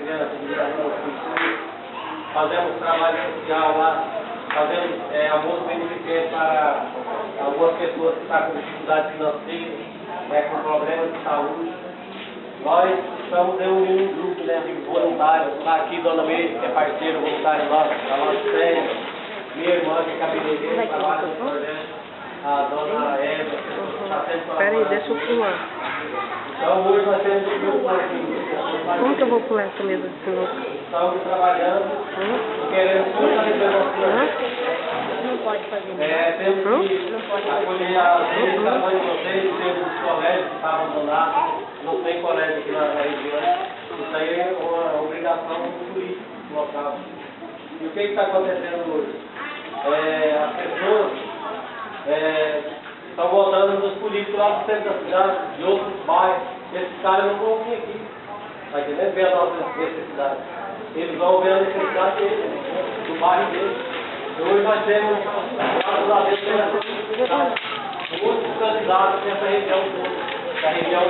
crianças, fazemos trabalho social lá, fazemos almoço beneficente para algumas pessoas que estão com dificuldade financeira, com problemas de saúde. Nós estamos reunindo um grupo, né, de voluntários. Está aqui Dona Meire, que é parceira voluntária nossa, da nossa série. Minha irmã, que é cabeleireira, trabalha no projeto. A Dona Eva, que está sempre com a Peraí, deixa eu pular. Então hoje nós temos um grupo aqui. Como que eu vou pular essa mesa de sinuca? Estamos trabalhando, querendo fortalecer nosso projeto. Não pode fazer. Temos que acolher as reivindicações de vocês, temos os colégios que estão abandonados, não tem colégio aqui na região. Isso aí é uma obrigação política local. E o que está acontecendo hoje? As pessoas estão votando nos políticos lá do centro da cidade, de outros bairros. Esses caras não vão vir aqui. Está entendendo? Ver a nossa necessidade. Eles vão ver a necessidade deles, do bairro deles. Hoje nós temos, graças a Deus, muitos candidatos nessa região toda. Da região